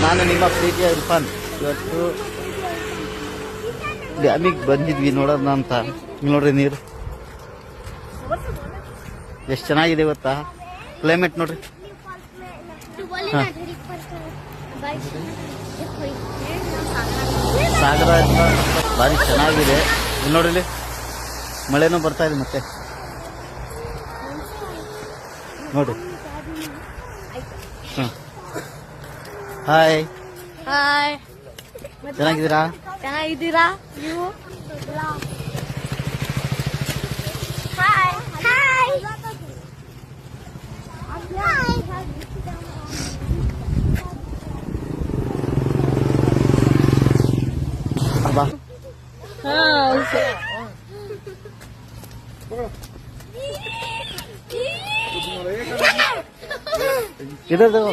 ನಾನು ನಿಮ್ಮ ಪ್ರೀತಿಯ ಇರ್ಫಾನ್. ಇವತ್ತು ಡ್ಯಾಮಿಗೆ ಬಂದಿದ್ವಿ ನೋಡೋಣ ಅಂತ. ನೋಡ್ರಿ ನೀರು ಎಷ್ಟು ಚೆನ್ನಾಗಿದೆ ಇವತ್ತಾ. ಕ್ಲೈಮೇಟ್ ನೋಡ್ರಿ. ಸಾಗರ ಭಾರಿ ಚೆನ್ನಾಗಿದೆ. ಇಲ್ಲಿ ನೋಡ್ರಿ, ಮಳೆನೂ ಬರ್ತಾ ಇದೆ ಮತ್ತೆ ನೋಡ್ರಿ. ಹಾಯ್ ಹಾಯ್, ಚೆನ್ನಾಗಿದ್ದೀರಾ? ಚೆನ್ನಾಗಿದ್ದೀರಾ ನೀವು? ಹಾಯ್ ಹಾಯ್ ಬಾ. इधर देखो.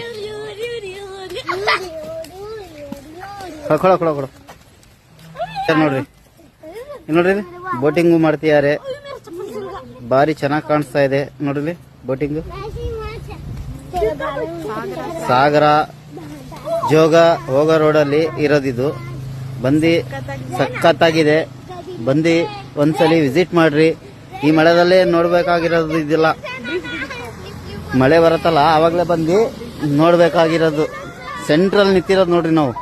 ಕೊಡ ಕೊಡ ಕೊಡ. ನೋಡ್ರಿ ನೋಡ್ರಿ, ಬೋಟಿಂಗು ಮಾಡ್ತಿದ್ದಾರೆ. ಭಾರಿ ಚೆನ್ನಾಗಿ ಕಾಣಿಸ್ತಾ ಇದೆ ನೋಡ್ರಿ ಬೋಟಿಂಗ್. ಸಾಗರ ಜೋಗ ಹೋಗೋ ರೋಡಲ್ಲಿ ಇರೋದಿದು. ಬಂದು ಸಖತ್ತಾಗಿದೆ. ಬಂದು ಒಂದ್ಸಲಿ ವಿಸಿಟ್ ಮಾಡ್ರಿ. ಈ ಮಳೆದಲ್ಲೇ ನೋಡ್ಬೇಕಾಗಿರೋದು ಇದಿಲ್ಲ. ಮಳೆ ಬರುತ್ತಲ್ಲ ಆವಾಗಲೇ ಬಂದು ನೋಡ್ಬೇಕಾಗಿರೋದು. ಸೆಂಟ್ರಲ್ಲಿ ನಿಂತಿರೋದು ನೋಡ್ರಿ ನಾವು.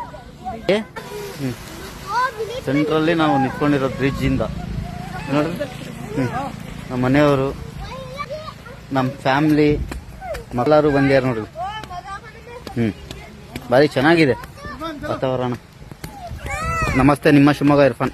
ಸೆಂಟ್ರಲ್ಲಿ ನಾವು ನಿಂತ್ಕೊಂಡಿರೋದು ಬ್ರಿಡ್ಜ್ ಇಂದ ನೋಡ್ರಿ. ನಮ್ಮ ಮನೆಯವರು, ನಮ್ಮ ಫ್ಯಾಮಿಲಿ ಎಲ್ಲರೂ ಬಂದ್ಯಾರ ನೋಡ್ರಿ. ಭಾರಿ ಚೆನ್ನಾಗಿದೆ ವಾತಾವರಣ. ನಮಸ್ತೆ, ನಿಮ್ಮ ಶಿವಮೊಗ್ಗ ಇರ್ಫಾನ್.